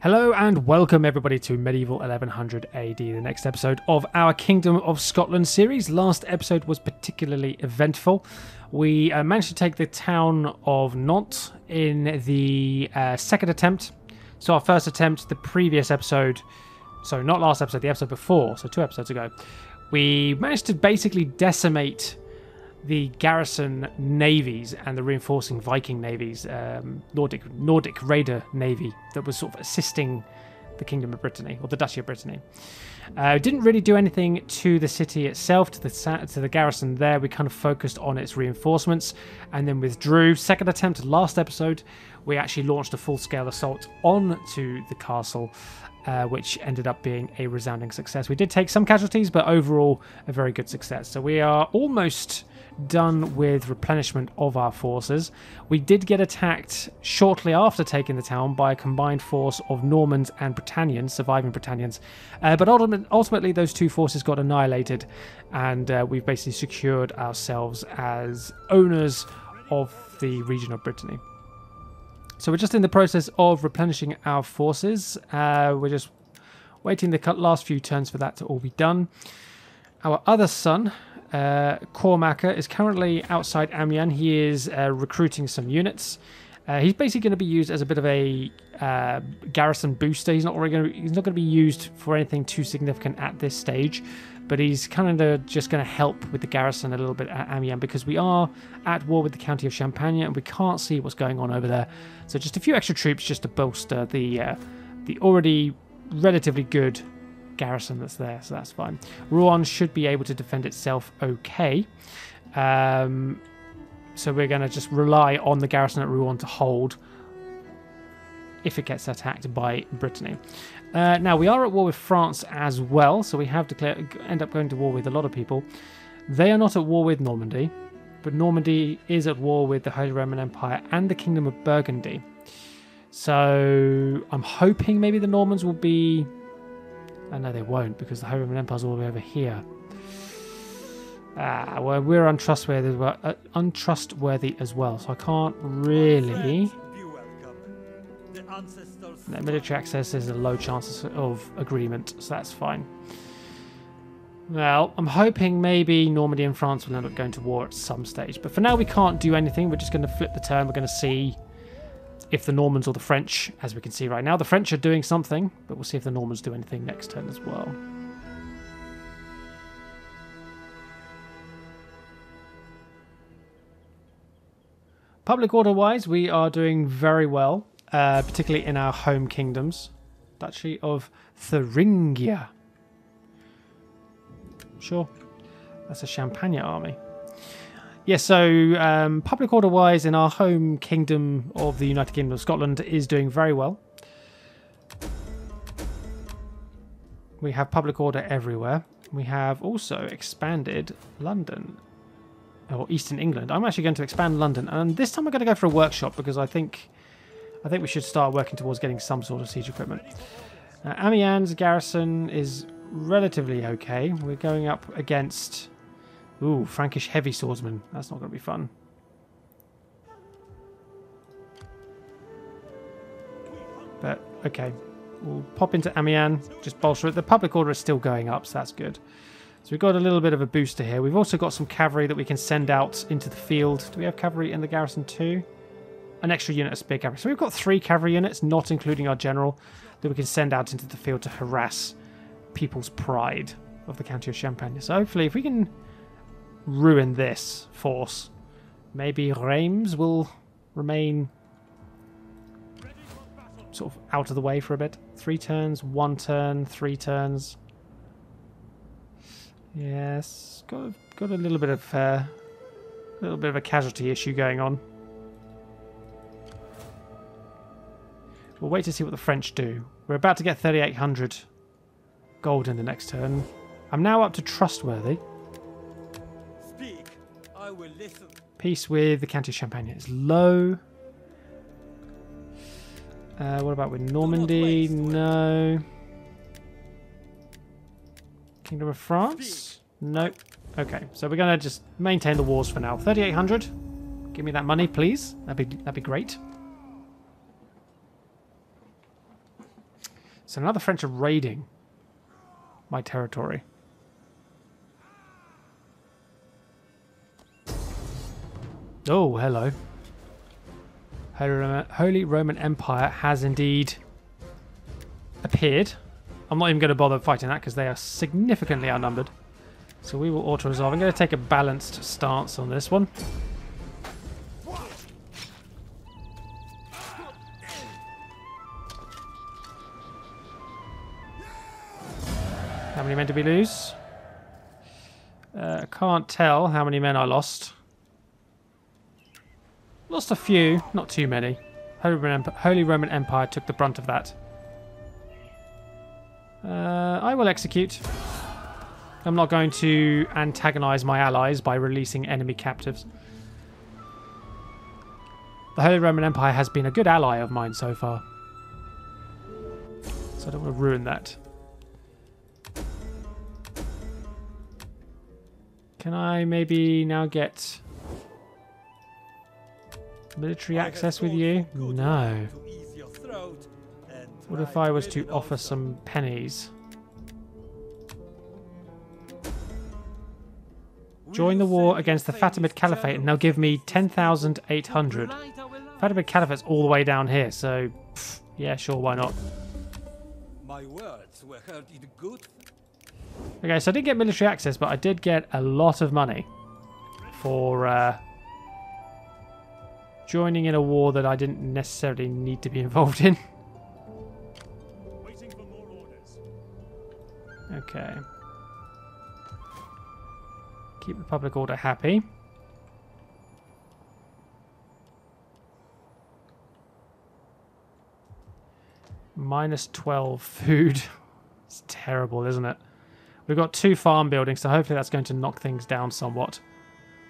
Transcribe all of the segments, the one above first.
Hello and welcome everybody to Medieval 1100 AD, the next episode of our Kingdom of Scotland series. Last episode was particularly eventful. We managed to take the town of Nantes in the second attempt. So our first attempt, the previous episode, so not last episode, the episode before, so 2 episodes ago, we managed to basically decimate the garrison navies and the reinforcing Viking navies, Nordic raider navy that was sort of assisting the Kingdom of Brittany, or the Duchy of Brittany. Didn't really do anything to the city itself, to the garrison there. We kind of focused on its reinforcements and then withdrew. Second attempt, last episode, we actually launched a full-scale assault onto the castle, which ended up being a resounding success. We did take some casualties, but overall a very good success. So we are almost done with replenishment of our forces. We did get attacked shortly after taking the town by a combined force of Normans and Britannians, surviving Britannians, but ultimately those two forces got annihilated, and we've basically secured ourselves as owners of the region of Brittany. So we're just in the process of replenishing our forces. We're just waiting the last few turns for that to all be done. Our other son, Cormaca, is currently outside Amiens. He is recruiting some units. He's basically going to be used as a bit of a garrison booster. He's not going to be used for anything too significant at this stage, but he's kind of just going to help with the garrison a little bit at Amiens, because we are at war with the county of Champagne and we can't see what's going on over there. So just a few extra troops just to bolster the already relatively good garrison that's there, so that's fine. Rouen should be able to defend itself okay. So we're going to just rely on the garrison at Rouen to hold if it gets attacked by Brittany. Now, we are at war with France as well, so we have end up going to war with a lot of people. They are not at war with Normandy, but Normandy is at war with the Holy Roman Empire and the Kingdom of Burgundy. So I'm hoping maybe the Normans will be... Oh, no, they won't, because the Holy Roman Empire is all the way over here. Well, we're untrustworthy as well, so I can't really... No, military access is a low chance of agreement, so that's fine. Well, I'm hoping maybe Normandy and France will end up going to war at some stage, but for now we can't do anything. We're just going to flip the turn. We're going to see if the Normans or the French, as we can see right now. The French are doing something, but we'll see if the Normans do anything next turn as well. Public order-wise, we are doing very well, particularly in our home kingdoms. Duchy of Thuringia. Sure, that's a Champagne army. Yeah, so public order-wise in our home kingdom of the United Kingdom of Scotland is doing very well. We have public order everywhere. We have also expanded London, or Eastern England. I'm actually going to expand London, and this time we're going to go for a workshop, because I think we should start working towards getting some sort of siege equipment. Amiens garrison is relatively okay. We're going up against... Ooh, Frankish heavy swordsman. That's not going to be fun. But, okay. We'll pop into Amiens, just bolster it. The public order is still going up, so that's good. So we've got a little bit of a booster here. We've also got some cavalry that we can send out into the field. Do we have cavalry in the garrison too? An extra unit of spear cavalry. So we've got 3 cavalry units, not including our general, that we can send out into the field to harass people's pride of the county of Champagne. So hopefully if we can ruin this force, maybe Reims will remain sort of out of the way for a bit. 3 turns, 1 turn, 3 turns. Yes, got a little bit of a casualty issue going on. We'll wait to see what the French do. We're about to get 3,800 gold in the next turn. I'm now up to trustworthy. Speak, I will listen. Peace with the County of Champagne is low. What about with Normandy? No. Kingdom of France? Nope. Okay, so we're going to just maintain the wars for now. 3,800. Give me that money, please. That'd be great. So now the French are raiding my territory. Oh, hello. Holy Roman Empire has indeed appeared. I'm not even going to bother fighting that because they are significantly outnumbered. So we will auto-resolve. I'm going to take a balanced stance on this one. How many men did we lose? I can't tell how many men I lost. Lost a few, not too many. Holy Roman Empire took the brunt of that. I will execute. I'm not going to antagonize my allies by releasing enemy captives. The Holy Roman Empire has been a good ally of mine so far. So I don't want to ruin that. Can I maybe now get military access with you? No. What if I was to offer some pennies? Join the war against the Fatimid Caliphate and they'll give me 10,800. Fatimid Caliphate's all the way down here, so yeah, sure, why not? My words were heard in good. Okay, so I didn't get military access, but I did get a lot of money for joining in a war that I didn't necessarily need to be involved in. Waiting for more orders. Okay. Keep the public order happy. Minus 12 food. It's terrible, isn't it? We've got 2 farm buildings, so hopefully that's going to knock things down somewhat.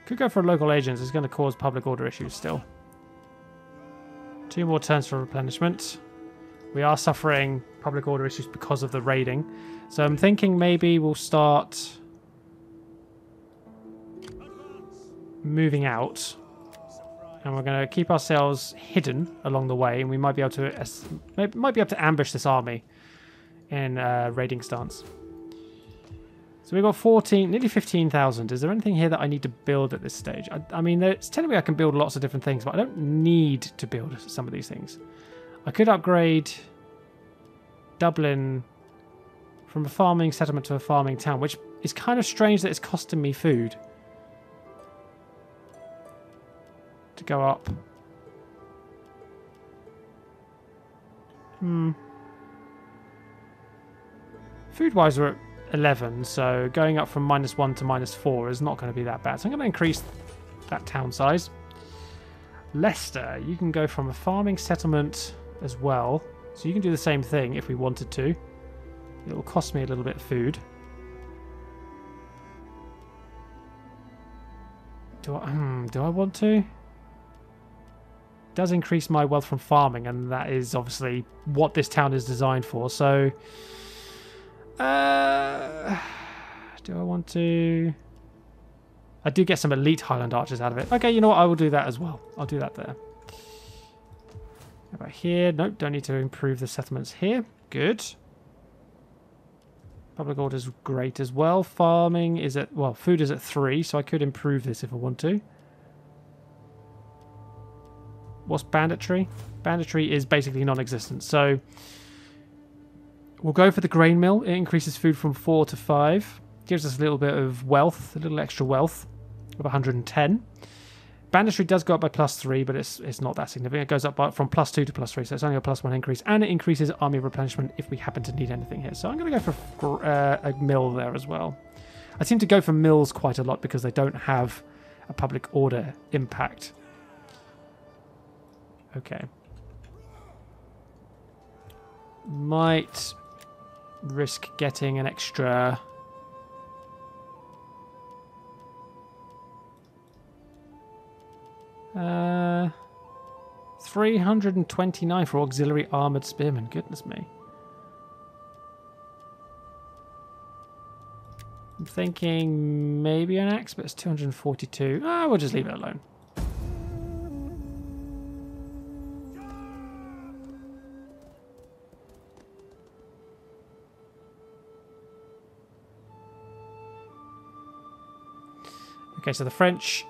Could go for local agents. It's going to cause public order issues still. 2 more turns for replenishment. We are suffering public order issues because of the raiding. So I'm thinking maybe we'll start moving out. And we're going to keep ourselves hidden along the way. And we might be able to ambush this army in raiding stance. So we've got 14, nearly 15,000. Is there anything here that I need to build at this stage? I mean, it's technically I can build lots of different things, but I don't need to build some of these things. I could upgrade Dublin from a farming settlement to a farming town, which is kind of strange that it's costing me food to go up. Food-wise, we're at 11, so going up from -1 to -4 is not going to be that bad. So I'm going to increase that town size. Leicester, you can go from a farming settlement as well. So you can do the same thing if we wanted to. It will cost me a little bit of food. Do I want to? It does increase my wealth from farming, and that is obviously what this town is designed for. So do I want to? I do get some elite Highland archers out of it. Okay, you know what? I will do that as well. I'll do that there. How about here? Nope, don't need to improve the settlements here. Good. Public order is great as well. Farming is at, well, food is at 3, so I could improve this if I want to. What's banditry? Banditry is basically non-existent, so we'll go for the grain mill. It increases food from 4 to 5. Gives us a little bit of wealth, a little extra wealth of 110. Banditry does go up by +3, but it's not that significant. It goes up from +2 to +3, so it's only a +1 increase. And it increases army replenishment if we happen to need anything here. So I'm going to go for a mill there as well. I seem to go for mills quite a lot because they don't have a public order impact. Okay. Might risk getting an extra... Uh, 329 for auxiliary armored spearmen. Goodness me. I'm thinking maybe an axe, but it's 242. Ah, we'll just leave it alone. Okay, so the French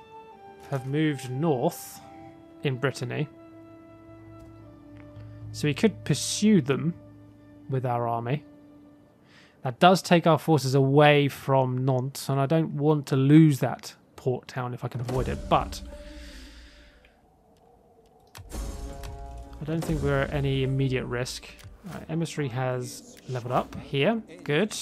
have moved north in Brittany. So we could pursue them with our army. That does take our forces away from Nantes, and I don't want to lose that port town if I can avoid it, but I don't think we're at any immediate risk. Right, emissary has leveled up here. Good.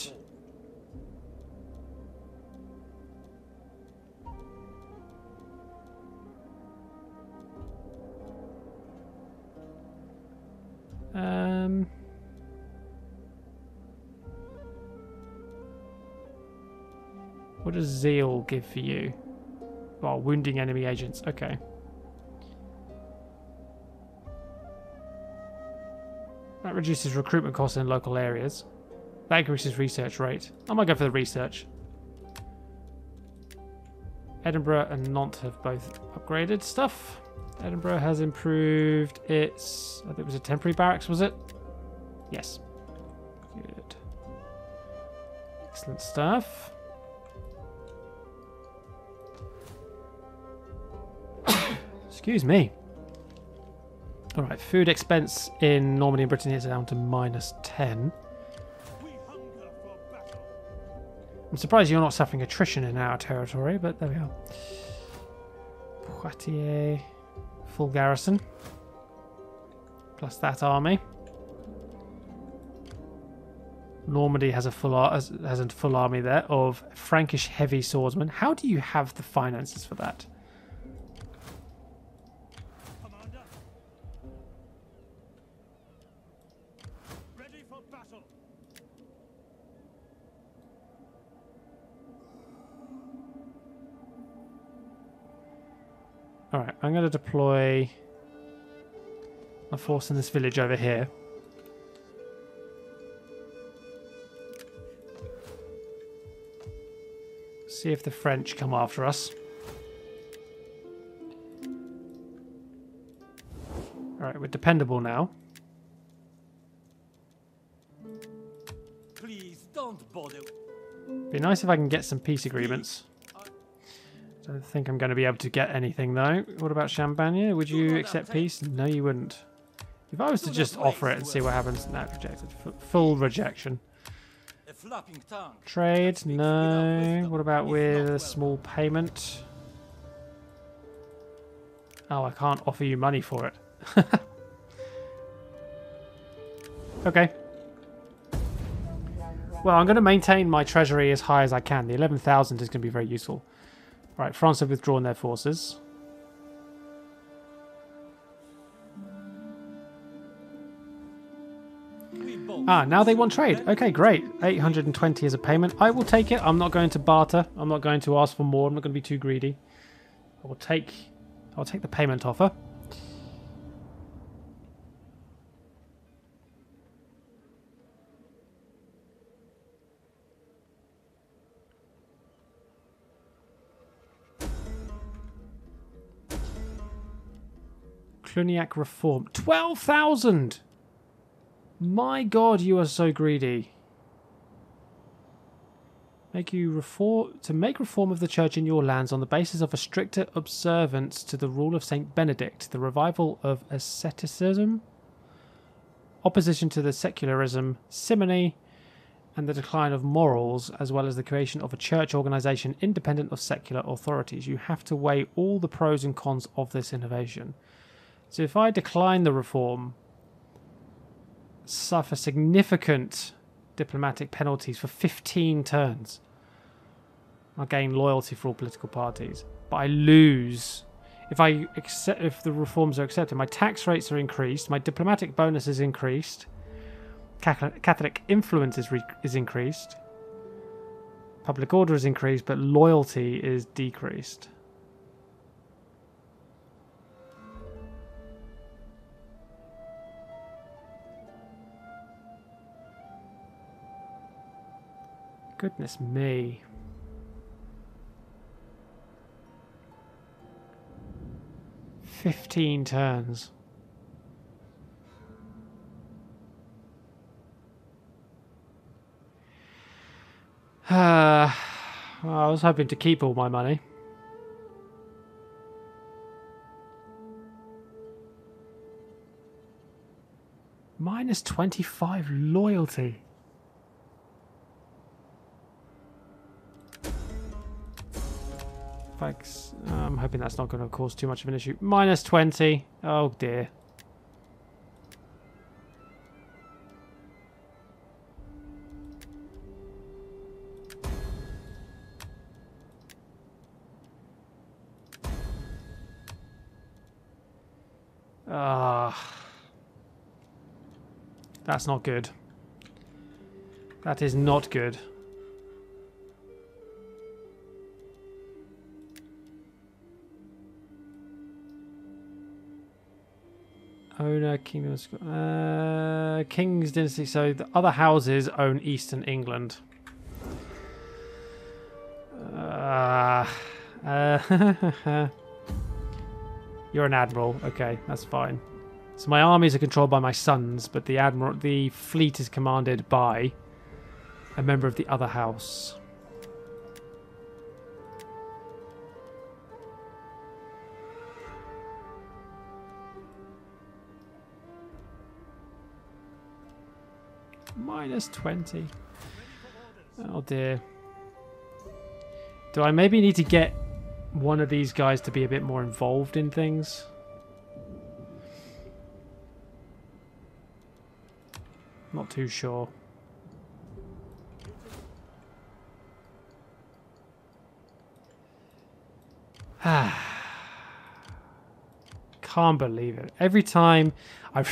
What does zeal give for you? Oh, wounding enemy agents. Okay. That reduces recruitment costs in local areas. That increases research rate. I might go for the research. Edinburgh and Nantes have both upgraded stuff. Edinburgh has improved its... I think it was a temporary barracks, was it? Yes. Good. Excellent stuff. Excuse me. Alright, food expense in Normandy and Brittany is down to -10. We hunger for battle. I'm surprised you're not suffering attrition in our territory, but there we are. Poitiers, full garrison. Plus that army. Normandy has a full army there of Frankish heavy swordsmen. How do you have the finances for that? Commander. Ready for battle. Alright, I'm going to deploy a force in this village over here. See if the French come after us. Alright, we're dependable now. Please don't bother. Be nice if I can get some peace agreements. Don't think I'm going to be able to get anything though. What about Champagne? Would you accept peace? No, you wouldn't. If I was to just offer it and see what happens, no, rejected. Full rejection. A flapping tongue. Trade? No. What about with a small payment? Oh, I can't offer you money for it. Okay. Well, I'm going to maintain my treasury as high as I can. The 11,000 is going to be very useful. Right, France have withdrawn their forces. Ah, now they want trade. Okay, great. 820 as a payment. I will take it. I'm not going to barter. I'm not going to ask for more. I'm not going to be too greedy. I'll take the payment offer. Cluniac reform. 12,000! My god, you are so greedy. To make reform of the church in your lands on the basis of a stricter observance to the rule of Saint Benedict, the revival of asceticism, opposition to the secularism, simony, and the decline of morals, as well as the creation of a church organisation independent of secular authorities. You have to weigh all the pros and cons of this innovation. So if I decline the reform, suffer significant diplomatic penalties for 15 turns, I gain loyalty for all political parties, but I lose if the reforms are accepted. My tax rates are increased, my diplomatic bonus is increased, Catholic influence is increased, public order is increased, but loyalty is decreased. Goodness me. "15 turns. I was hoping to keep all my money. Minus 25 loyalty. Thanks. I'm hoping that's not going to cause too much of an issue. Minus 20. Oh dear. That's not good. That is not good. Owner, Kingdom of Scotland. King's Dynasty. So the other houses own Eastern England. You're an admiral. Okay, that's fine. So my armies are controlled by my sons, but the fleet is commanded by a member of the other house. Minus 20. Oh dear. Do I maybe need to get one of these guys to be a bit more involved in things? Not too sure. Can't believe it. Every time I've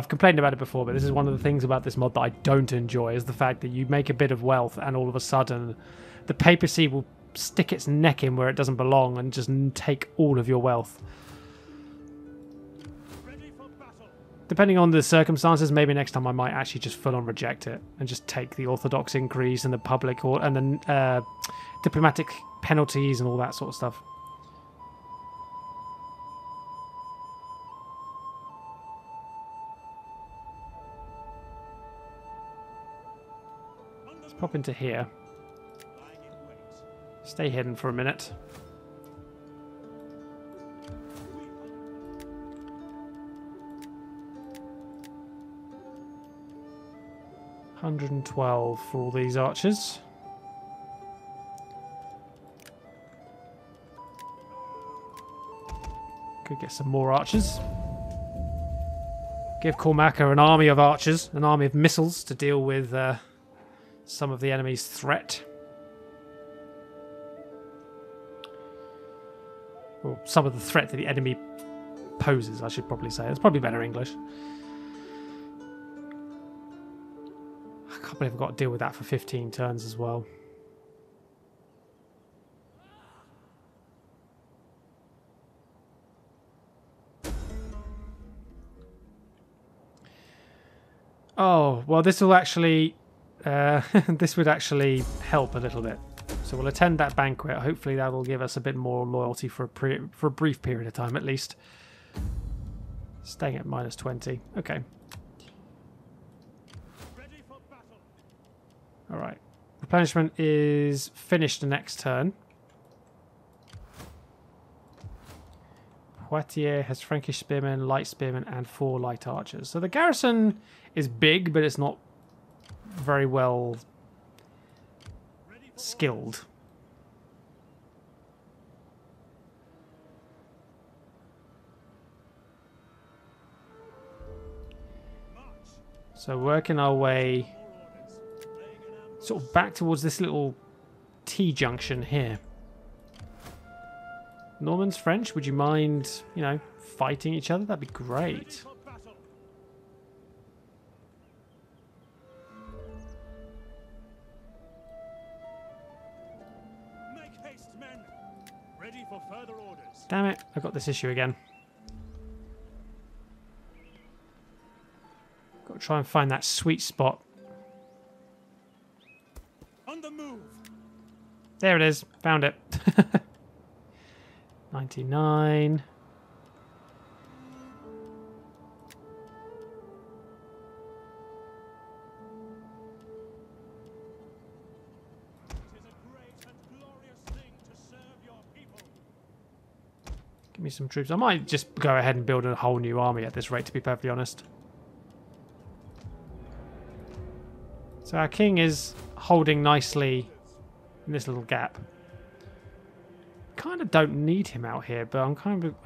complained about it before, but this is one of the things about this mod that I don't enjoy, is the fact that you make a bit of wealth and all of a sudden the papacy will stick its neck in where it doesn't belong and just take all of your wealth. Depending on the circumstances, maybe next time I might actually just full on reject it and just take the orthodox increase and the public and the diplomatic penalties and all that sort of stuff. Let's pop into here. Stay hidden for a minute. $112 for all these archers. Could get some more archers. Give Cormaca an army of archers, an army of missiles to deal with some of the enemy's threat. Or some of the threat that the enemy poses, I should probably say. It's probably better English. I can't believe I've got to deal with that for 15 turns as well. Oh, well, this will actually... this would actually help a little bit. So we'll attend that banquet. Hopefully that will give us a bit more loyalty for a brief period of time at least. Staying at minus 20. Okay. Ready for battle. Alright. Replenishment is finished the next turn. Poitiers has Frankish spearmen, light spearmen, and 4 light archers. So the garrison is big, but it's not very well skilled. So working our way sort of back towards this little T-junction here. Normans, French, would you mind, you know, fighting each other? That'd be great. Make haste, men. Ready for further orders. Damn it, I got this issue again. Got to try and find that sweet spot. On the move. There it is. Found it. 99. Give me some troops. I might just go ahead and build a whole new army at this rate, to be perfectly honest. So our king is holding nicely in this little gap. Kind of don't need him out here, but I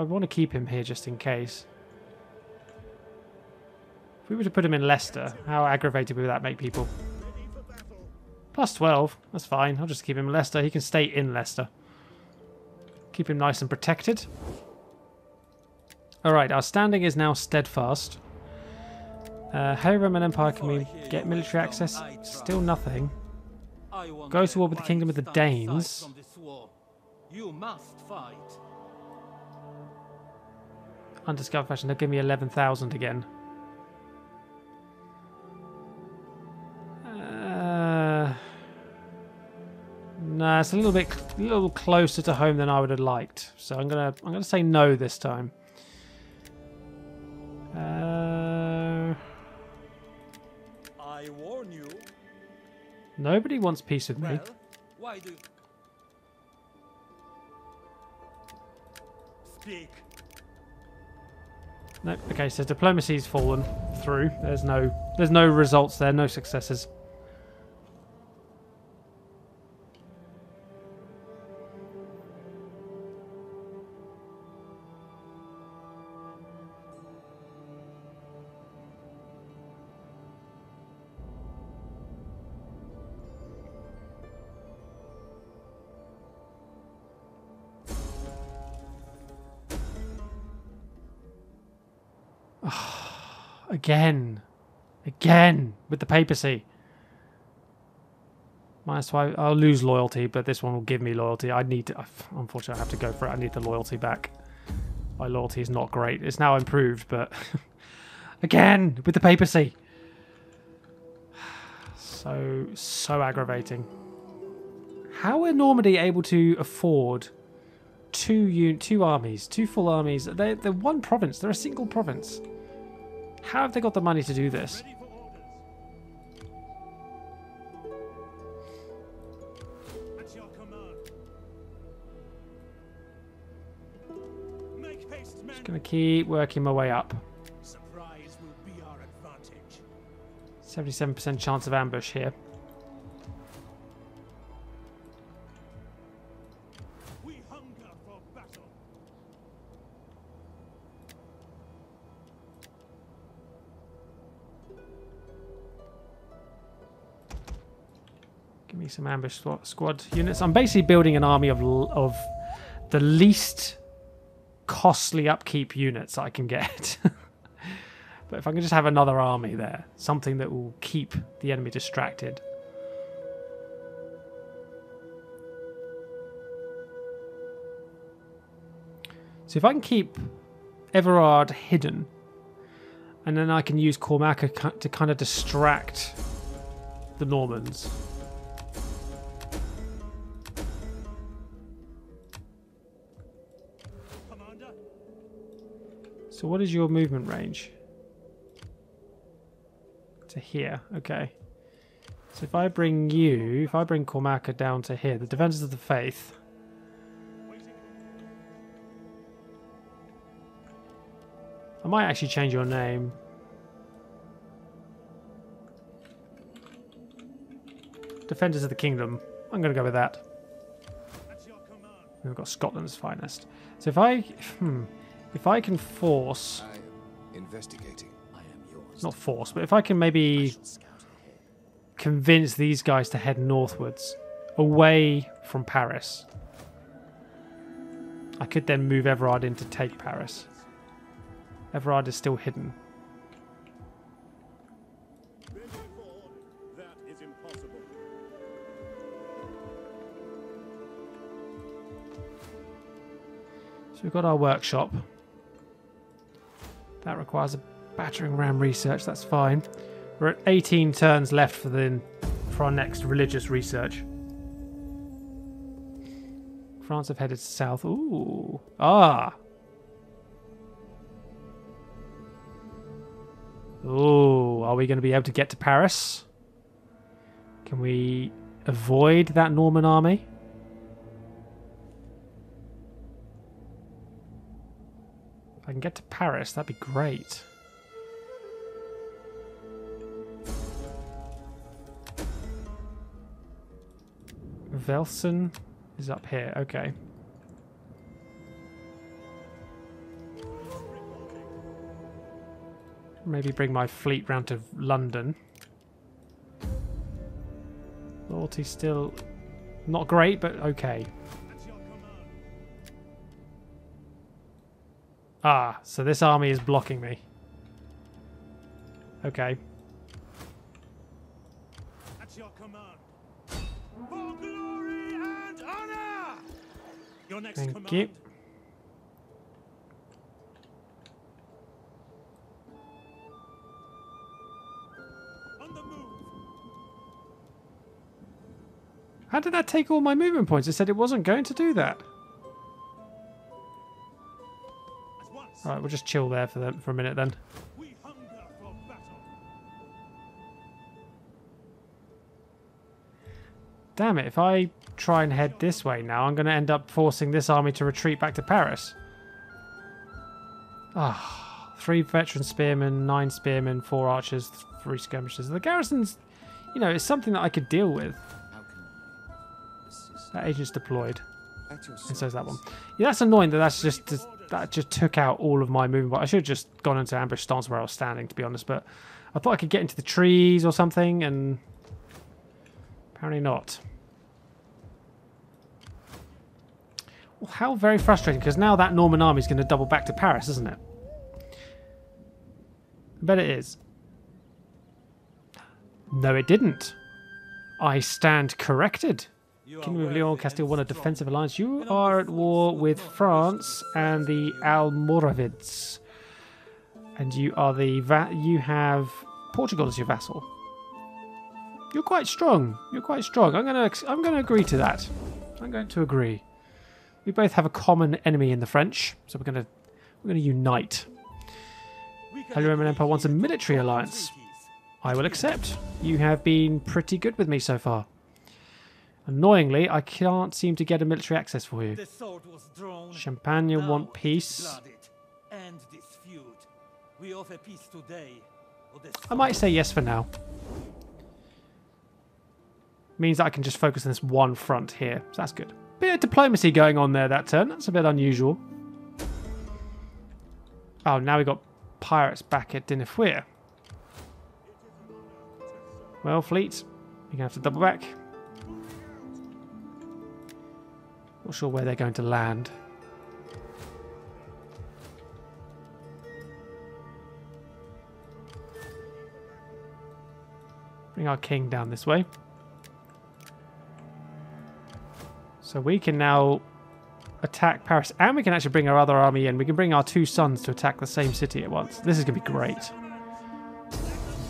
want to keep him here just in case. If we were to put him in Leicester, how aggravated would that make people? Plus 12, that's fine. I'll just keep him in Leicester. He can stay in Leicester. Keep him nice and protected. Alright, our standing is now steadfast. Holy Roman Empire, can we get military access? Still nothing. Go to war with the Kingdom of the Danes. You must fight. Undiscovered faction, they'll give me 11,000 again. Nah, it's a little closer to home than I would have liked. So I'm gonna say no this time. I warn you. Nobody wants peace with me. Well, why do you speak? Nope. Okay, so diplomacy's fallen through. There's no results there, no successes. Again with the papacy. -5. I'll lose loyalty, but this one will give me loyalty. I need to. Unfortunately, I have to go for it. I need the loyalty back. My loyalty is not great. It's now improved, but again with the papacy. So aggravating. How are Normandy able to afford two armies, two full armies? They're one province. They're a single province. How have they got the money to do this? Ready for orders. At your command. Make haste, men. Just gonna keep working my way up. Surprise will be our advantage. 77% chance of ambush here. We hunger for battle. Give me some ambush squad units. I'm basically building an army of the least costly upkeep units I can get. But if I can just have another army there, something that will keep the enemy distracted. So if I can keep Everard hidden, and then I can use Cormac to kind of distract the Normans. Commander, So what is your movement range? To here, okay. So if I bring Cormaca down to here, the Defenders of the Faith. I might actually change your name. Defenders of the Kingdom. I'm going to go with that. at your command. We've got Scotland's finest. So if I can force, I am investigating. I am yours. not force, but if I can maybe convince these guys to head northwards, away from Paris, I could then move Everard in to take Paris. Everard is still hidden. Ready for orders. That is impossible. So we've got our workshop. That requires a battering ram research, that's fine. We're at 18 turns left for our next religious research. France have headed south. Ooh. Ah. Ooh. Are we going to be able to get to Paris? Can we avoid that Norman army? If I can get to Paris, that'd be great. Velsen is up here. Okay. Maybe bring my fleet round to London. Loyalty still not great, but okay. Ah, so this army is blocking me. Okay. At your command. For glory and honor. Your next Thank command. you. On the move. How did that take all my movement points? It said it wasn't going to do that. At once. Alright, we'll just chill there for a minute then. We hunger for battle. Damn it, if I try and head this way now, I'm going to end up forcing this army to retreat back to Paris. Ah, 3 veteran spearmen, 9 spearmen, 4 archers, 3 skirmishers. The garrison's, you know, it's something that I could deal with. How can I assist? That agent's deployed, At your and so is that one. service. Yeah, that's annoying that that just took out all of my movement. I should have just gone into ambush stance where I was standing, to be honest, but I thought I could get into the trees or something, and apparently not. Well, how very frustrating, because now that Norman army is going to double back to Paris, isn't it? I bet it is. No, it didn't. I stand corrected. Kingdom of Leon, Castile won a defensive alliance. You are at war with France and the Almoravids, and you are you have Portugal as your vassal. You're quite strong. You're quite strong. I'm gonna agree to that. I'm going to agree. We both have a common enemy in the French, so we're gonna unite. Holy Roman Empire wants a military alliance. I will accept. You have been pretty good with me so far. Annoyingly, I can't seem to get a military access for you. The sword was drawn. Champagne Now want it is peace. blooded. End this feud. We offer peace today. Or the I might say yes for now. Means that I can just focus on this one front here. So that's good. Bit of diplomacy going on there that turn. That's a bit unusual. Oh, now we got pirates back at Dinefouir. Well, fleet, you're going to have to double back. Not sure where they're going to land. Bring our king down this way. So we can now attack Paris, and we can actually bring our other army in. We can bring our 2 sons to attack the same city at once. This is going to be great.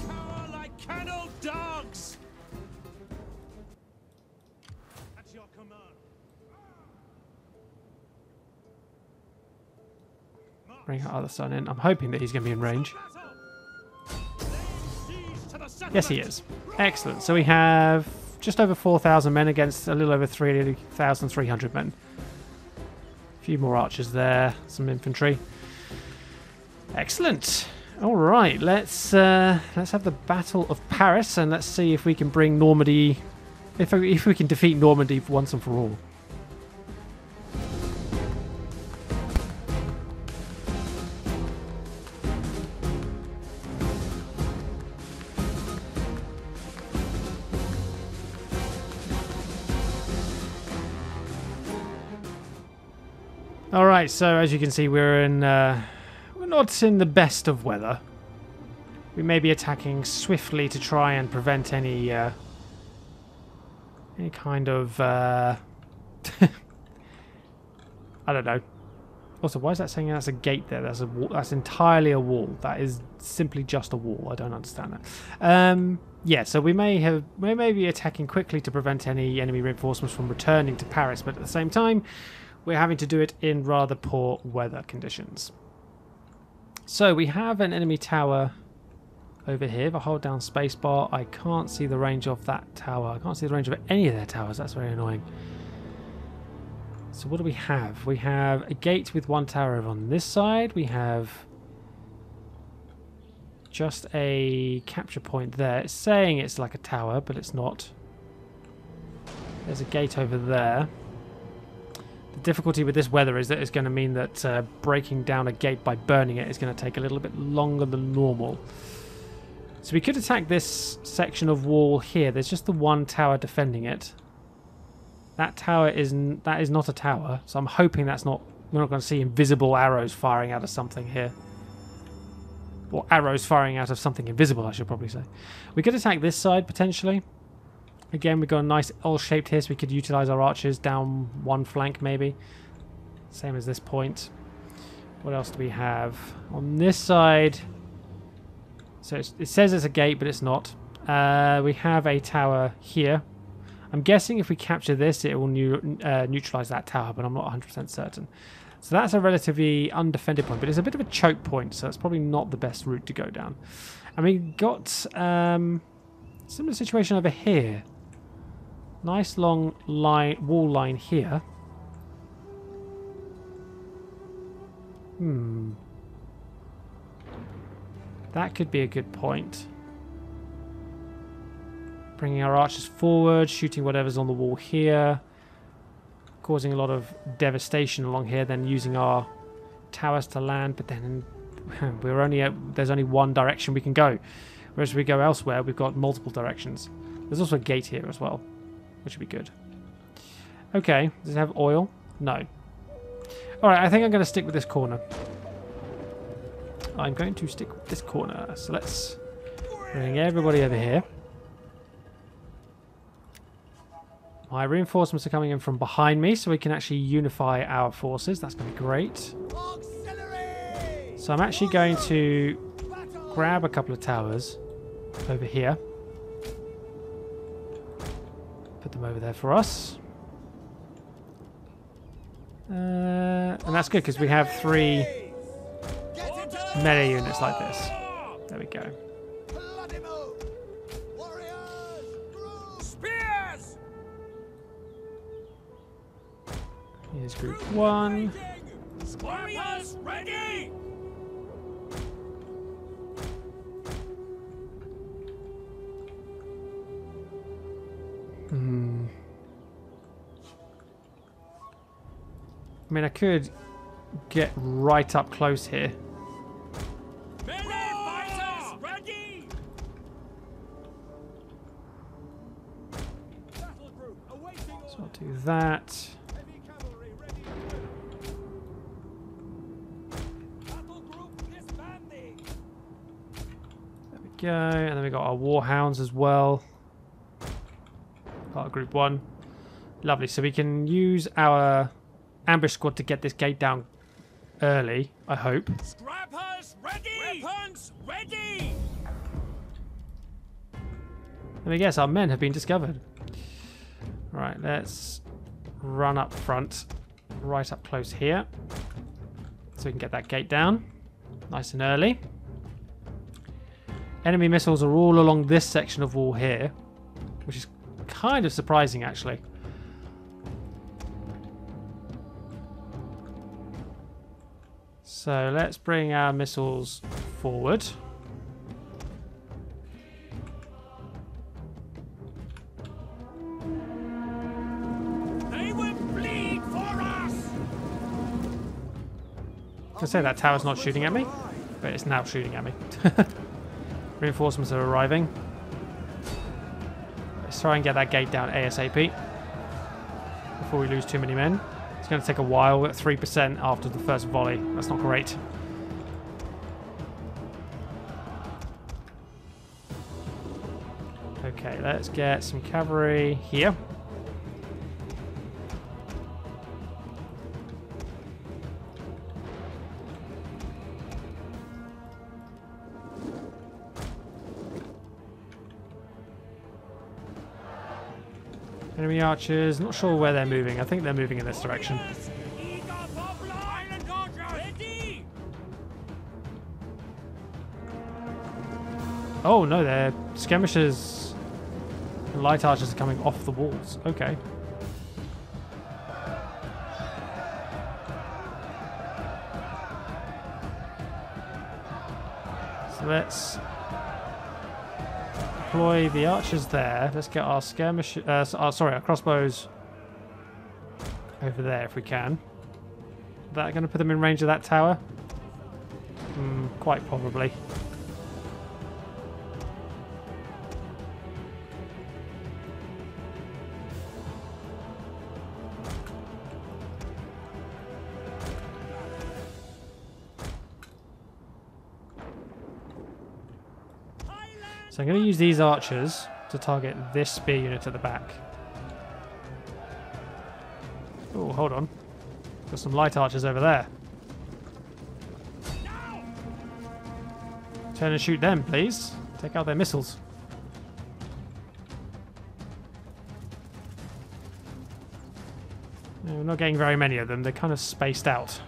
Power like kennel dogs. At your command. Bring our other son in. I'm hoping that he's going to be in range. Battle. Lay siege to the settlement. Yes, he is. Excellent. So we have just over 4,000 men against a little over 3,300 men. A few more archers there, some infantry. Excellent. All right, let's have the Battle of Paris, and let's see if we can bring Normandy, if we can defeat Normandy once and for all. All right, so as you can see, we're not in the best of weather. We may be attacking swiftly to try and prevent any kind of I don't know. Also, why is that saying that's a gate there? That's a wall. That's entirely a wall. That is simply just a wall. I don't understand that. Yeah, so we may be attacking quickly to prevent any enemy reinforcements from returning to Paris, but at the same time, we're having to do it in rather poor weather conditions. So we have an enemy tower over here. If I hold down spacebar, I can't see the range of that tower. I can't see the range of any of their towers. That's very annoying. So what do we have? We have a gate with one tower over on this side. We have just a capture point there. It's saying it's like a tower, but it's not. There's a gate over there. The difficulty with this weather is that it's going to mean that breaking down a gate by burning it is going to take a little bit longer than normal. So we could attack this section of wall here. There's just the one tower defending it. That tower is not a tower, so I'm hoping that's not. We're not going to see invisible arrows firing out of something here, or arrows firing out of something invisible, I should probably say. We could attack this side potentially. Again, we've got a nice L-shaped here, so we could utilize our archers down one flank maybe. Same as this point. What else do we have on this side? So it says it's a gate, but it's not. We have a tower here. I'm guessing if we capture this, it will neutralize that tower, but I'm not 100% certain. So that's a relatively undefended point, but it's a bit of a choke point, so it's probably not the best route to go down. And we got similar situation over here. Nice long wall line here. That could be a good point. Bringing our archers forward, shooting whatever's on the wall here, causing a lot of devastation along here, then using our towers to land, but then there's only one direction we can go. Whereas if we go elsewhere, we've got multiple directions. There's also a gate here as well, which would be good. Okay, does it have oil? No. Alright, I think I'm going to stick with this corner. I'm going to stick with this corner. So let's bring everybody over here. My reinforcements are coming in from behind me, so we can actually unify our forces. That's going to be great. So I'm actually going to grab a couple of towers over here. Put them over there for us. And that's good, because we have 3 melee units like this. There we go. Here's group 1. Warriors ready! I mean, I could get right up close here. Fighters ready! Battle group awaiting So I'll do that. heavy cavalry ready to move. Battle group disbanding. There we go. And then we got our warhounds as well. Part of group 1. Lovely. So we can use our ambush squad to get this gate down early, I hope. Scrappers ready! Weapons ready! Let me guess, our men have been discovered. Right, let's run up front, right up close here, so we can get that gate down nice and early. Enemy missiles are all along this section of wall here, which is kind of surprising actually. So let's bring our missiles forward. They will bleed for us! I say that tower's not shooting at me, but it's now shooting at me. Reinforcements are arriving. Let's try and get that gate down ASAP before we lose too many men. It's going to take a while at 3% after the first volley. That's not great. Okay, let's get some cavalry here. Enemy archers, not sure where they're moving. I think they're moving in this direction. Oh no, their skirmishers and light archers are coming off the walls. Okay. So let's deploy the archers there. Let's get our skirmish, our crossbows over there if we can. Is that going to put them in range of that tower? Quite probably. So I'm going to use these archers to target this spear unit at the back. Oh, hold on. Got some light archers over there. Turn and shoot them, please. Take out their missiles. No, we're not getting very many of them. They're kind of spaced out.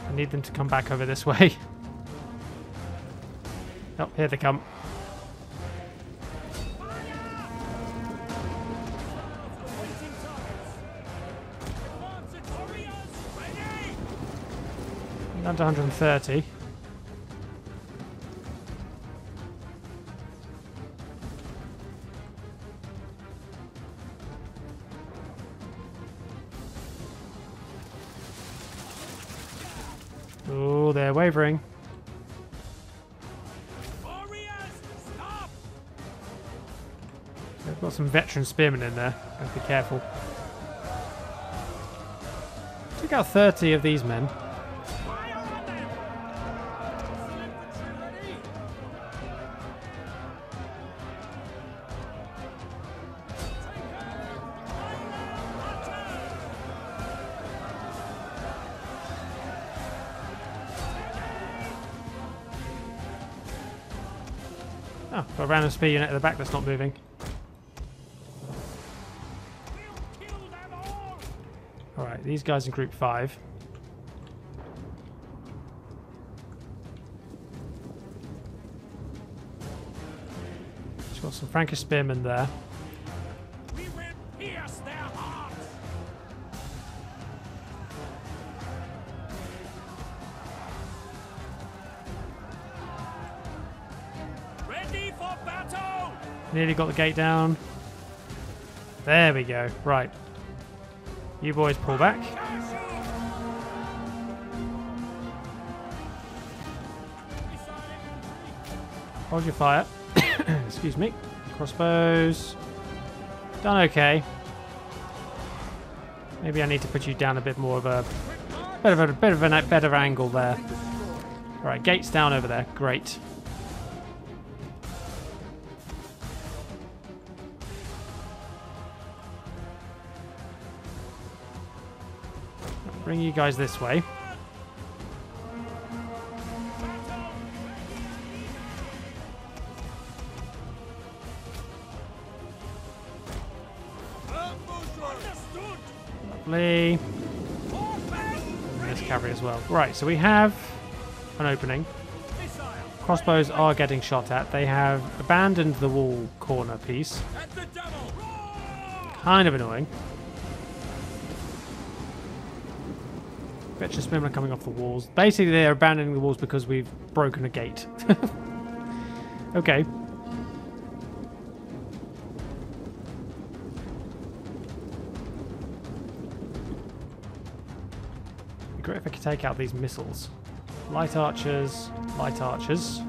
I need them to come back over this way. Oh, here they come. Down to 130. Oh, they're wavering. They've got some veteran spearmen in there. Gotta be careful. Took out 30 of these men. Oh, got a random spear unit at the back that's not moving. Alright, these guys in group 5. Just got some Frankish spearmen there. We will pierce their hearts. Ready for battle. Nearly got the gate down. There we go. Right. You boys pull back. Hold your fire. Excuse me. Crossbows. Done okay. Maybe I need to put you down a bit more of a better angle there. All right, gates down over there. Great. Bring you guys this way. Lovely. And there's cavalry as well. Right, so we have an opening. Crossbows are getting shot at. They have abandoned the wall corner piece. Kind of annoying. Veteran spearmen are coming off the walls. Basically, they're abandoning the walls because we've broken a gate. Okay. It'd be great if I could take out these missiles. Light archers, light archers.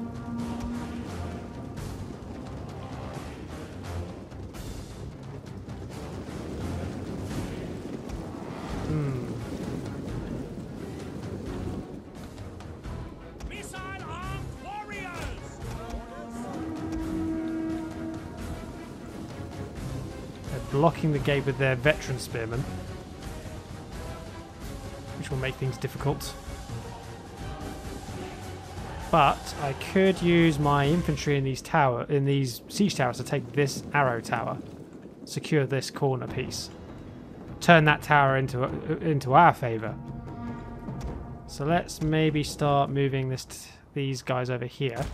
Blocking the gate with their veteran spearmen, which will make things difficult. But I could use my infantry in these siege towers to take this arrow tower, secure this corner piece, turn that tower into our favour. So let's maybe start moving these guys over here.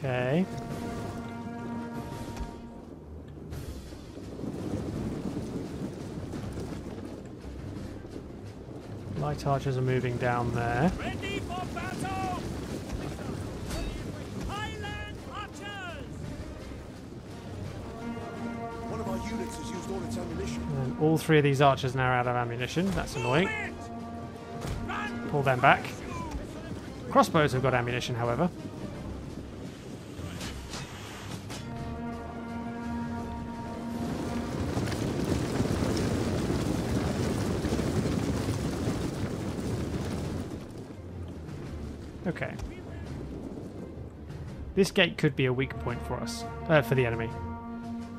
Okay. Light archers are moving down there. Ready for battle! Highland archers! One of our units has used all its ammunition. And all three of these archers now are out of ammunition. That's annoying. Pull them back. Crossbows have got ammunition, however. Okay. This gate could be a weak point for us, for the enemy.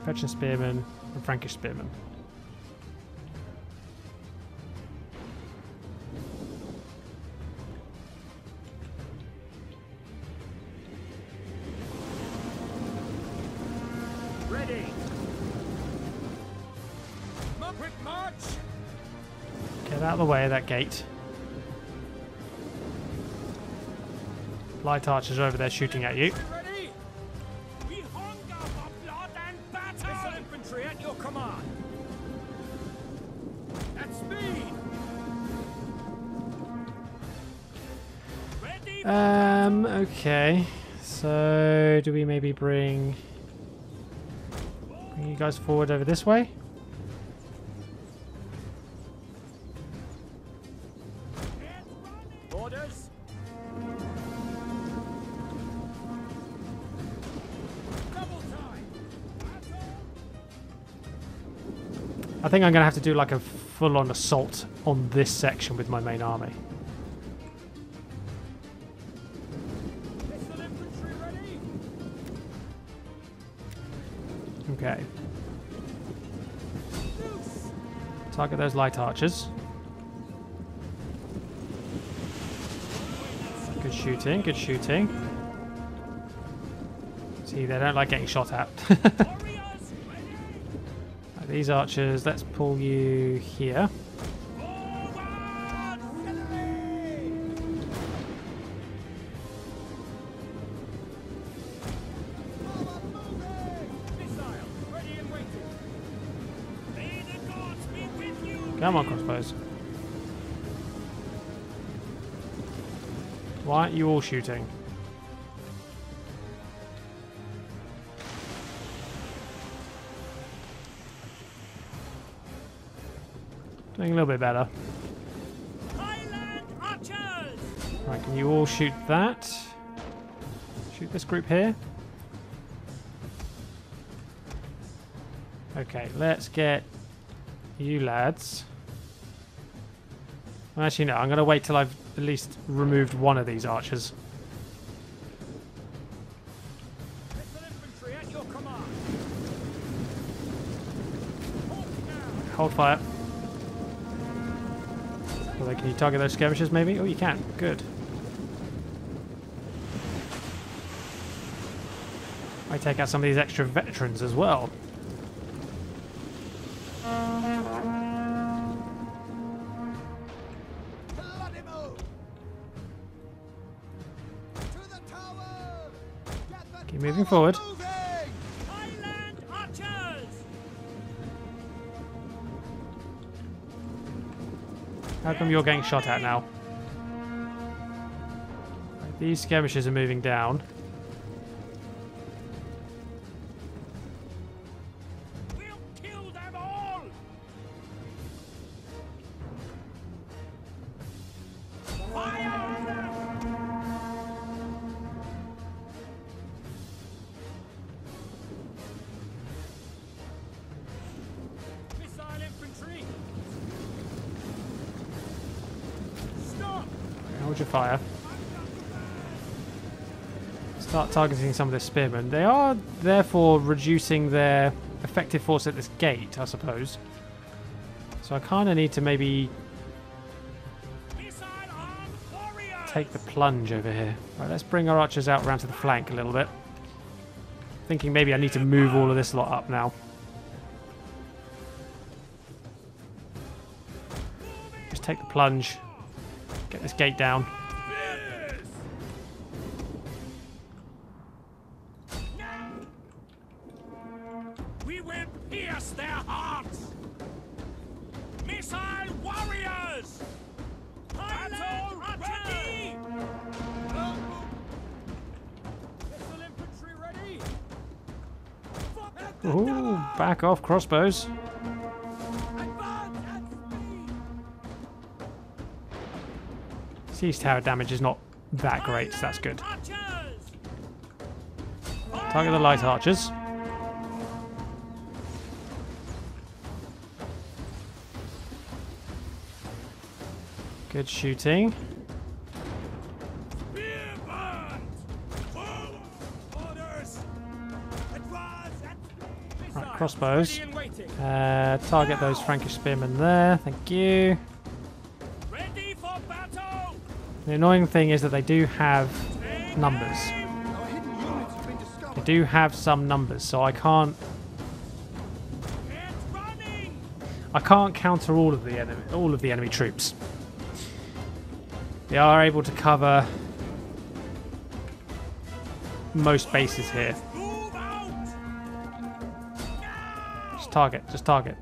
Fetching spearmen and Frankish spearmen. Ready! Quick march! Get out of the way of that gate. Light archers are over there shooting at you. Ready? We hunger for blood and battle! Missile infantry at your command! At speed! Ready? Okay. So, do we maybe bring you guys forward over this way? Orders? Double time! I think I'm going to have to do like a full-on assault on this section with my main army. Missile infantry ready? Okay. Loose! Target those light archers. Good shooting, good shooting. See, they don't like getting shot at. Warriors ready? These archers, let's pull you here. Forward! Sicily! Missile ready and waiting. May the gods be with you! Come on, crossbows. Why aren't you all shooting? Doing a little bit better. Highland archers! Right, can you all shoot that? Shoot this group here. Okay, let's get you lads. Well, actually, no, I'm going to wait till I've at least removed one of these archers. Missile infantry at your command. Halt now! Hold fire. Although, can you target those skirmishers maybe? Oh, you can. Good. I take out some of these extra veterans as well. Bloody move! To the tower! Get the Keep moving forward. moving! Highland archers! How come you're getting shot at now? Right, these skirmishers are moving down. We'll kill them all! Fire on them! Missile infantry! Stop! Hold your fire. Start targeting some of the spearmen. They are therefore reducing their effective force at this gate, I suppose. So I kind of need to maybe Missile armed warriors! take the plunge over here. Right, let's bring our archers out around to the flank a little bit. Thinking maybe I need to move all of this lot up now. Just take the plunge. Get this gate down. Ooh, back off, crossbows. Siege tower damage is not that great, so that's good. Target the light archers. Good shooting. Right, crossbows. Target those Frankish spearmen there. Thank you. The annoying thing is that they do have numbers. They do have some numbers, so I can't counter all of the enemy troops. They are able to cover most bases here. Just target.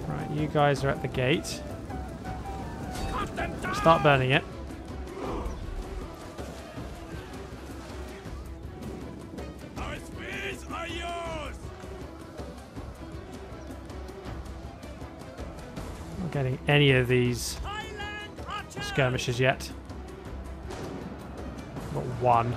Right, you guys are at the gate. Start burning it. Our spears are yours. Not getting any of these skirmishes yet. Got one.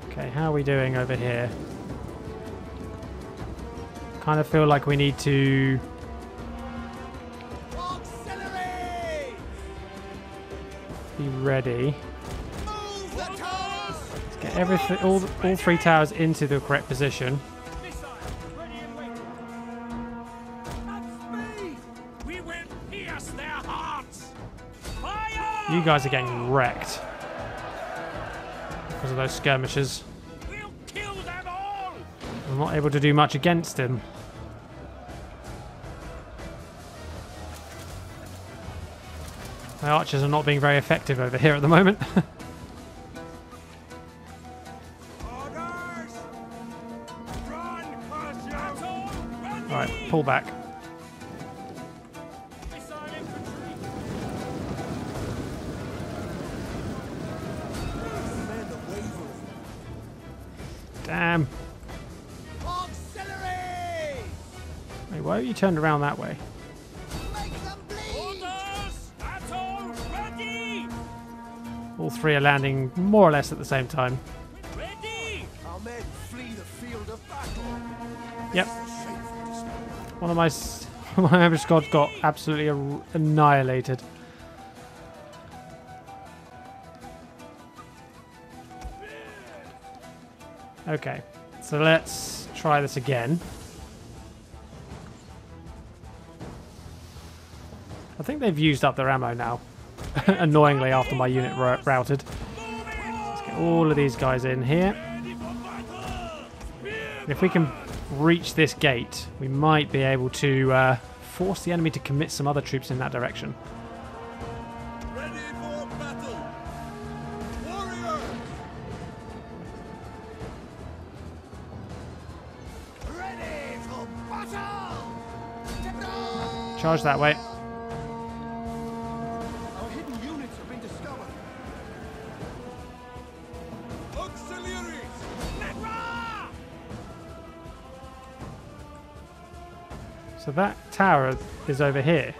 Okay, how are we doing over here? Kind of feel like we need to be ready. Let's get everything, all three towers into the correct position. You guys are getting wrecked because of those skirmishes. I'm not able to do much against him. My archers are not being very effective over here at the moment. Alright, pull back. Damn. Wait, why are you turned around that way? All three are landing more or less at the same time. Our men flee the field of battle. Yep. One of my member squads got absolutely annihilated. Okay, so let's try this again. I think they've used up their ammo now. Annoyingly, after my unit routed. Let's get all of these guys in here. If we can reach this gate, we might be able to force the enemy to commit some other troops in that direction. Ready for battle. Warrior. Ready for battle. Charge that way. Our hidden units have been discovered. Auxiliaries. So that tower is over here.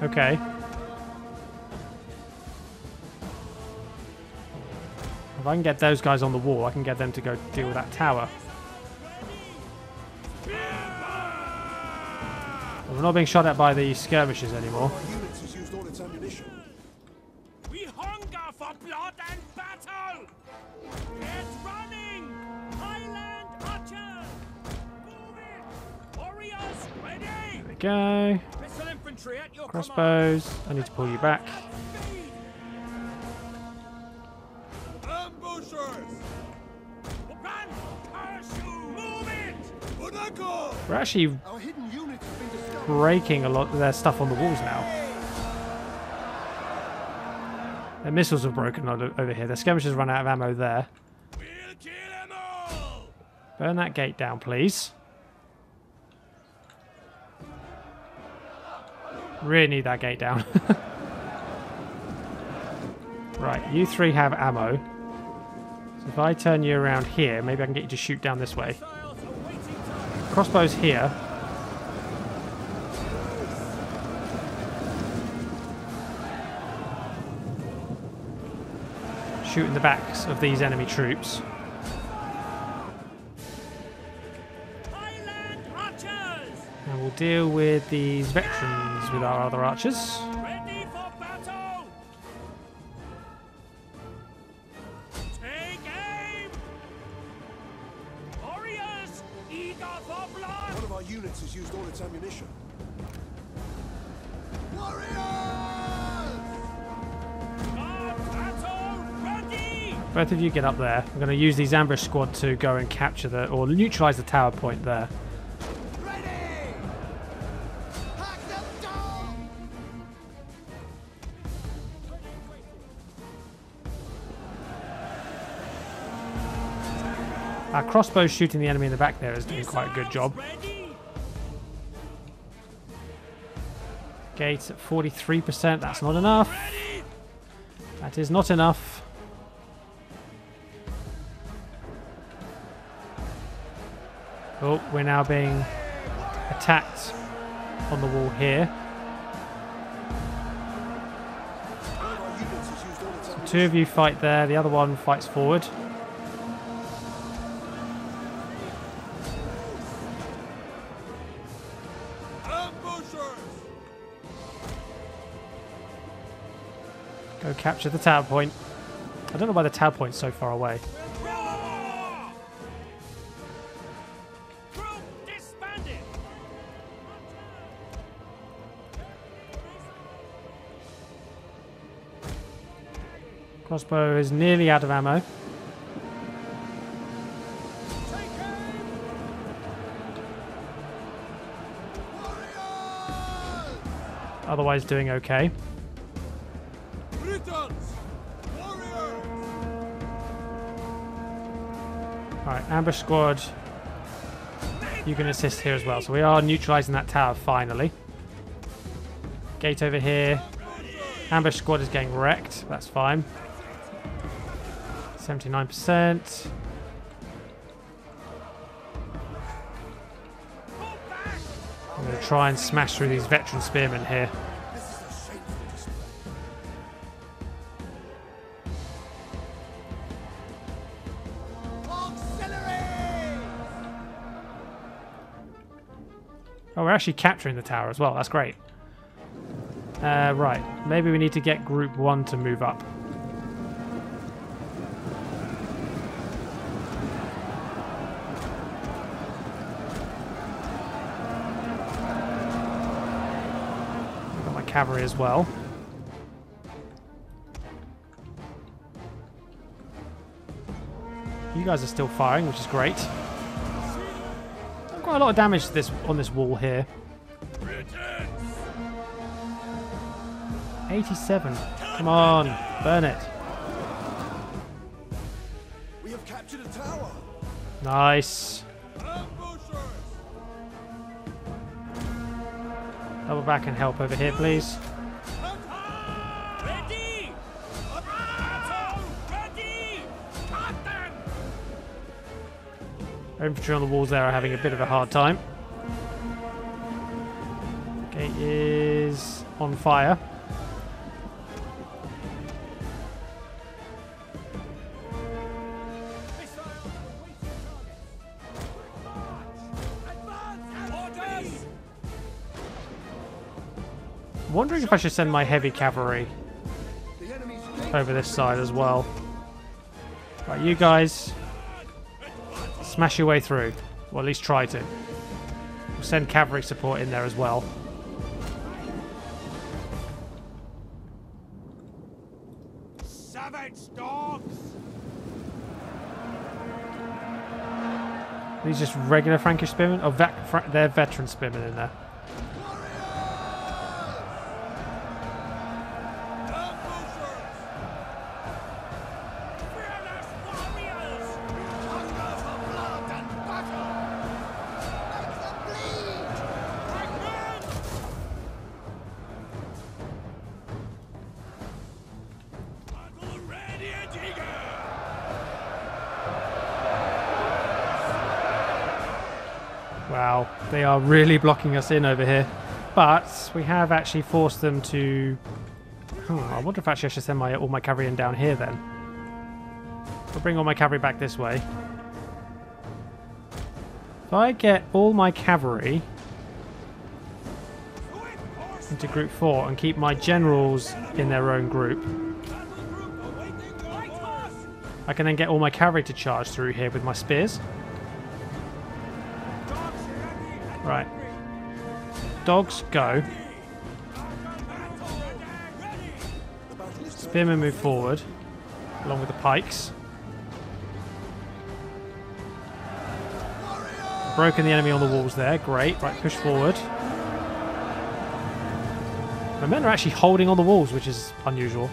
Okay. If I can get those guys on the wall, I can get them to go deal with that tower. But we're not being shot at by the skirmishers anymore. Our units has used all its ammunition. We hunger for blood and battle. Get running. Highland archers. Move it. Warriors ready. There we go. Missile infantry at your Crossbows. I need to pull you back. Ambushers! Run! Parachute! Move it! Bunako! We're actually Our hidden units have been discovered. breaking a lot of their stuff on the walls now. Their missiles are broken over here. Their skirmishers run out of ammo there. We'll kill 'em all! Burn that gate down, please. Really need that gate down. Right, you three have ammo. So if I turn you around here, maybe I can get you to shoot down this way. Crossbows here. Shoot in the backs of these enemy troops. Highland archers! And we'll deal with these veterans with our other archers. Ready for battle! Take aim! Warriors, eager for blood! One of our units has used all its ammunition. Warriors! Both of you get up there. I'm going to use these ambush squad to go and capture or neutralize the tower point there. Ready! Hack them down! Our crossbows shooting the enemy in the back there is doing quite a good job. Ready? Gate at 43%. That's not enough. That is not enough. Oh, we're now being attacked on the wall here. One of our units has used all its ammunition. Two of you fight there. The other one fights forward. Go capture the tower point. I don't know why the tower point's so far away. Group disbanded! Crossbow is nearly out of ammo. Otherwise doing okay. Britons! Warriors! Alright, ambush squad. You can assist here as well. So we are neutralizing that tower finally. Gate over here. Ambush squad is getting wrecked. That's fine. 79%. I'm going to try and smash through these veteran spearmen here. This is a shameful display. Auxiliary! Oh, we're actually capturing the tower as well. That's great. Right. Maybe we need to get Group 1 to move up. I've got my cavalry as well. You guys are still firing, which is great. Quite a lot of damage to on this wall here. 87. Come on, burn it. We have captured a tower. Nice. Double back and help over here, please. Ready! Battle ready! Cut them! Infantry on the walls there are having a bit of a hard time. Gate is on fire. Orders! I'm wondering if I should send my heavy cavalry The enemy's over this side as well. Right, you guys smash your way through. Or at least try to. We'll send cavalry support in there as well. Savage dogs! These just regular Frankish spearmen? Oh, they're veteran spearmen in there. Wow, they are really blocking us in over here. But we have actually forced them to... I wonder if actually I should send all my cavalry in down here then. I'll bring all my cavalry back this way. If I get all my cavalry into group 4 and keep my generals in their own group, I can then get all my cavalry to charge through here with my spears. Right. Dogs, go. Spearmen move forward, along with the pikes. Broken the enemy on the walls there. Great. Right, push forward. My men are actually holding on the walls, which is unusual.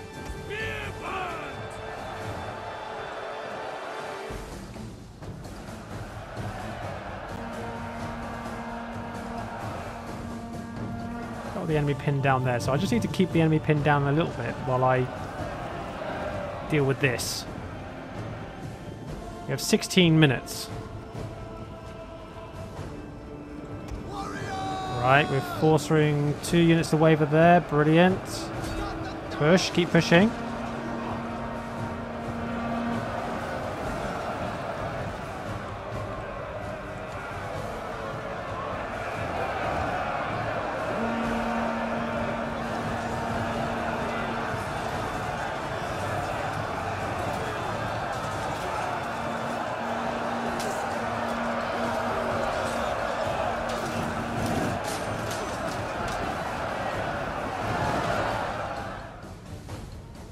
Got the enemy pinned down there, so I just need to keep the enemy pinned down a little bit while I deal with this. We have 16 minutes. Right, we're forcing 2 units to waver there. Brilliant. Push, keep pushing.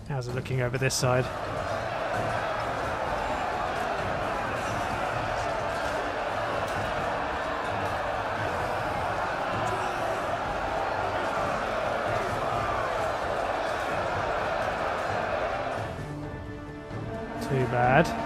How's it looking over this side? Too bad.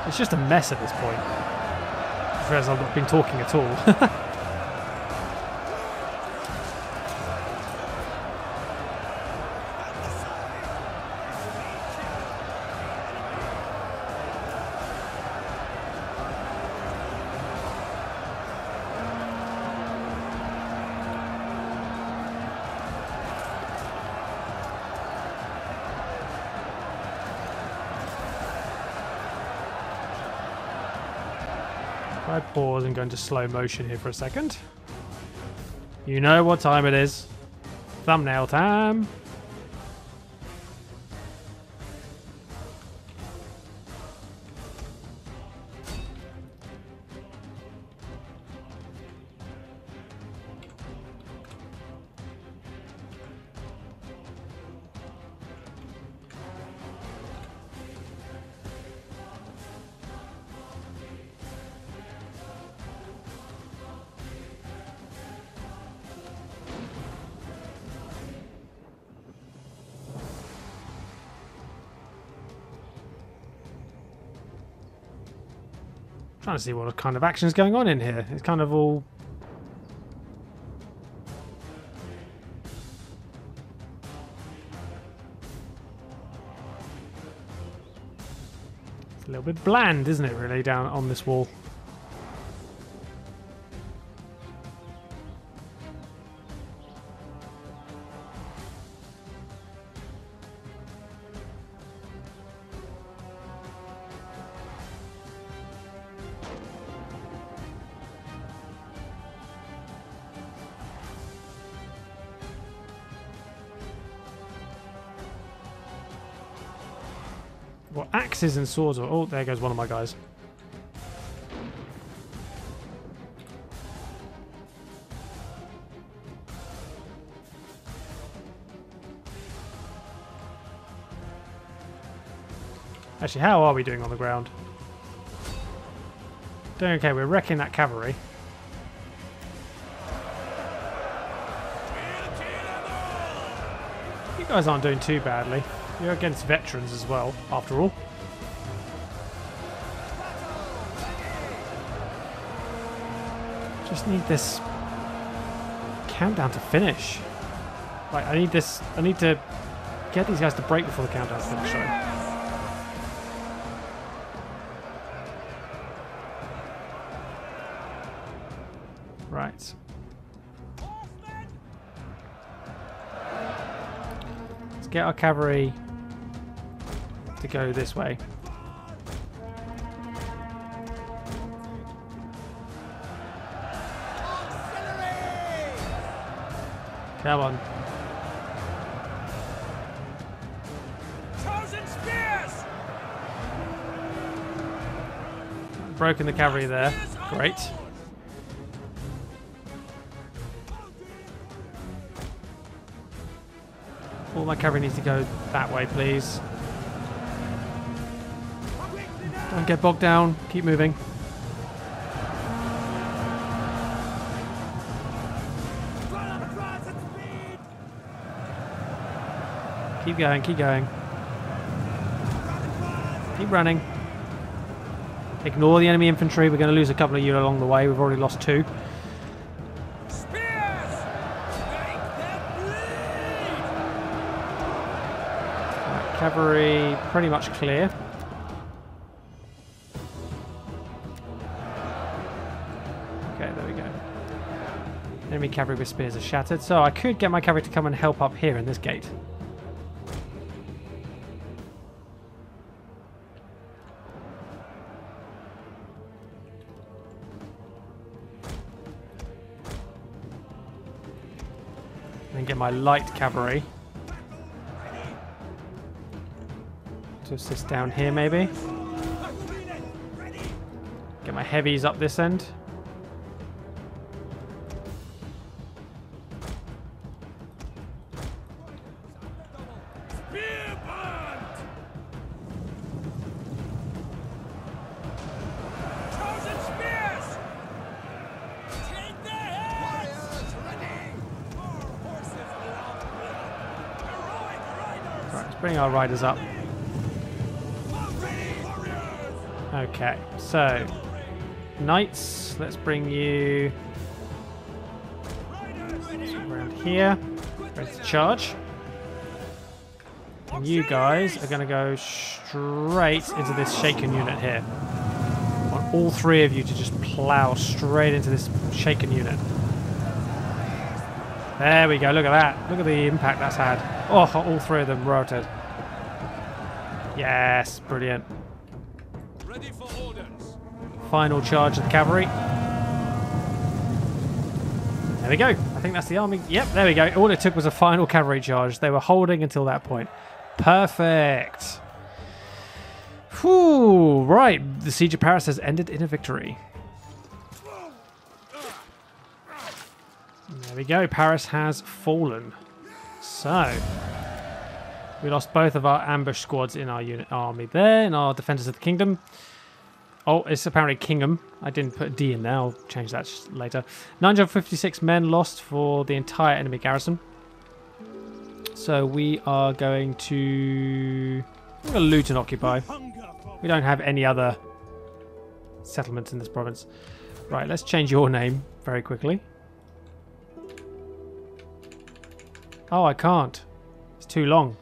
It's just a mess at this point. Whereas I've not been talking at all. I pause and go into slow motion here for a second. You know what time it is. Thumbnail time. Trying to see what kind of action is going on in here. It's kind of all... It's a little bit bland, isn't it, really, down on this wall? Well, axes and swords. Oh, there goes one of my guys. Actually, how are we doing on the ground? Doing okay. We're wrecking that cavalry. You guys aren't doing too badly. You're against veterans as well, after all. Just need this countdown to finish. Like, I need to get these guys to break before the countdown's finished. Sorry. Right. Let's get our cavalry to go this way. Come on. Chosen spears! Broken the cavalry there. Great. All my cavalry needs to go that way, please. Don't get bogged down. Keep moving. Keep going, keep going. Keep running. Ignore the enemy infantry. We're going to lose a couple of you along the way. We've already lost 2. Cavalry pretty much clear. Okay, there we go. Enemy cavalry with spears are shattered, so I could get my cavalry to come and help up here in this gate. And get my light cavalry to assist down here, maybe. Get my heavies up this end. Right, let's bring our riders up. Okay, so knights, let's bring you around here, ready to charge. And you guys are going to go straight into this shaken unit here. I want all 3 of you to just plow straight into this shaken unit. There we go, look at that. Look at the impact that's had. Oh, all 3 of them rotated. Yes, brilliant. Ready for orders. Final charge of the cavalry. There we go. I think that's the army. Yep, there we go. All it took was a final cavalry charge. They were holding until that point. Perfect. Whew, right. The siege of Paris has ended in a victory. There we go. Paris has fallen. So, we lost both of our ambush squads in our unit army there, in our defenders of the kingdom. Oh, it's apparently Kingham. I didn't put a D in there. I'll change that later. 956 men lost for the entire enemy garrison. So we are going to loot and occupy. We don't have any other settlements in this province. Right, let's change your name very quickly. Oh, I can't. It's too long.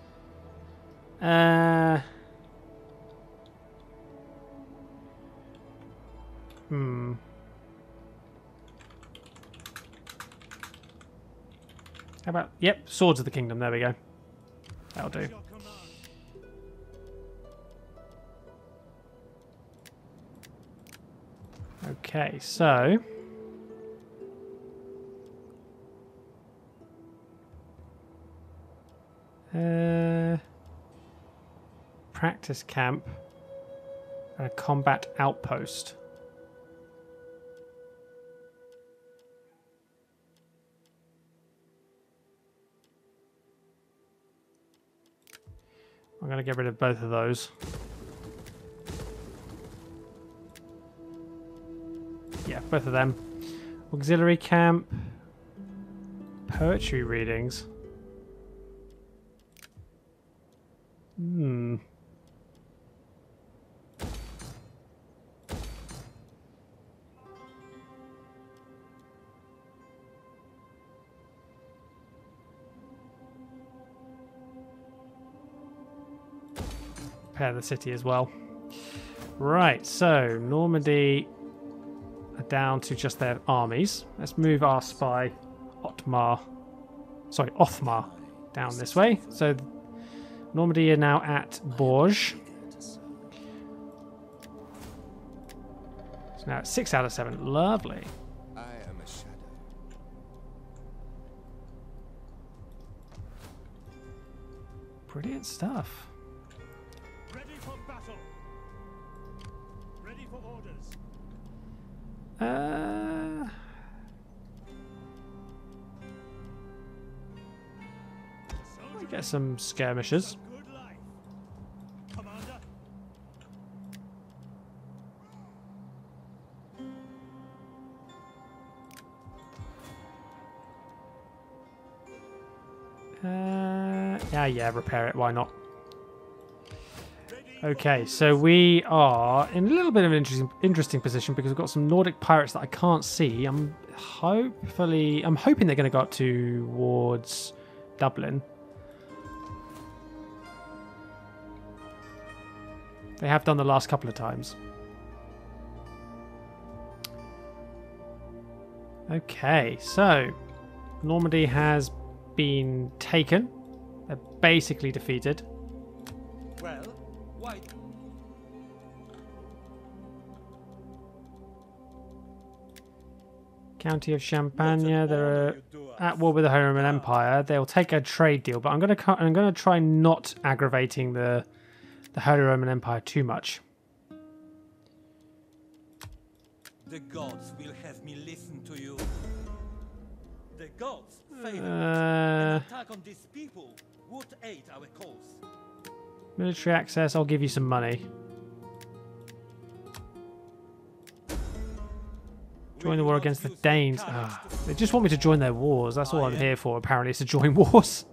How about... Yep, Swords of the Kingdom. There we go. That'll do. Okay, so... practice camp, and a combat outpost. I'm going to get rid of both of those. Yeah, both of them. Auxiliary camp. Poetry readings. Hmm. Repair the city as well. Right, so Normandy are down to just their armies. Let's move our spy Othmar down this way. So Normandy are now at Bourges. So now it's 6 out of 7. Lovely. I am a shadow. Brilliant stuff. Ready for battle. Ready for orders. We get some skirmishes. Good life. Commander. Yeah, repair it. Why not? Okay, so we are in a little bit of an interesting position because we've got some Nordic pirates that I can't see. I'm hoping they're going to go up towards Dublin. They have done the last couple of times. Okay, so Normandy has been taken. They're basically defeated. Well, why? County of Champagne, they're at war with the Holy Roman Empire. They'll take a trade deal, but I'm going to try not aggravating the Holy Roman Empire too much. The gods will have me listen to you. The gods favor an attack on these people would aid our cause. Military access, I'll give you some money. Join the war against the Danes. They just want me to join their wars. That's all I'm here for, apparently, is to join wars.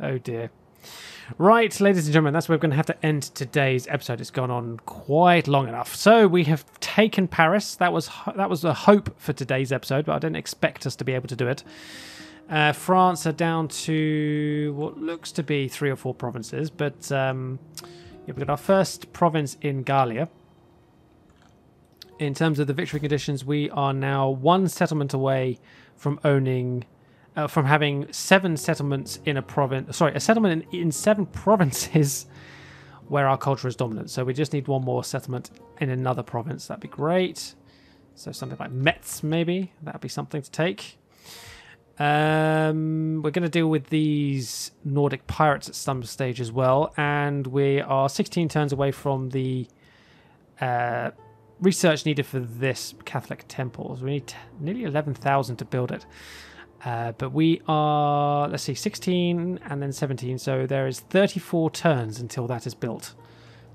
Oh dear. Right, ladies and gentlemen, that's where we're going to have to end today's episode. It's gone on quite long enough. So we have taken Paris. That was a hope for today's episode, but I didn't expect us to be able to do it. France are down to what looks to be 3 or 4 provinces, but yeah, we've got our first province in Gallia. In terms of the victory conditions, we are now 1 settlement away from owning... from having 7 settlements in a province, sorry, a settlement in 7 provinces where our culture is dominant. So we just need 1 more settlement in another province. That'd be great. So something like Metz, maybe. That'd be something to take. We're going to deal with these Nordic pirates at some stage as well. And we are 16 turns away from the research needed for this Catholic temple. So we need nearly 11,000 to build it. But we are, let's see, 16 and then 17. So there is 34 turns until that is built.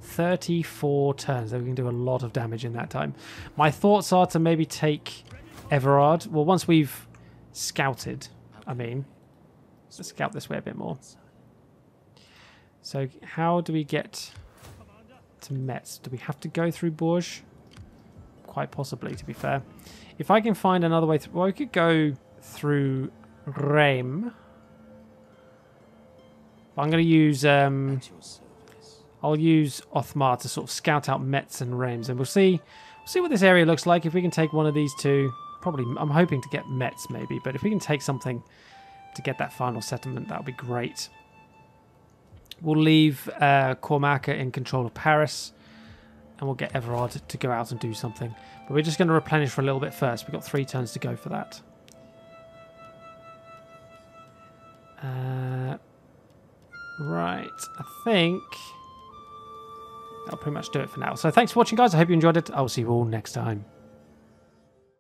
34 turns. So we can do a lot of damage in that time. My thoughts are to maybe take Everard. Well, once we've scouted, let's scout this way a bit more. So how do we get to Metz? Do we have to go through Bourges? Quite possibly, to be fair. If I can find another way through, well, we could go through Reims. I'm going to use I'll use Othmar to sort of scout out Metz and Reims, and we'll see what this area looks like. If we can take one of these 2, probably I'm hoping to get Metz maybe, but if we can take something to get that final settlement, that would be great. We'll leave Cormaca in control of Paris, and we'll get Everard to go out and do something. But we're just going to replenish for a little bit first. We've got 3 turns to go for that. Right, I think that'll pretty much do it for now. So thanks for watching, guys. I hope you enjoyed it. I'll see you all next time.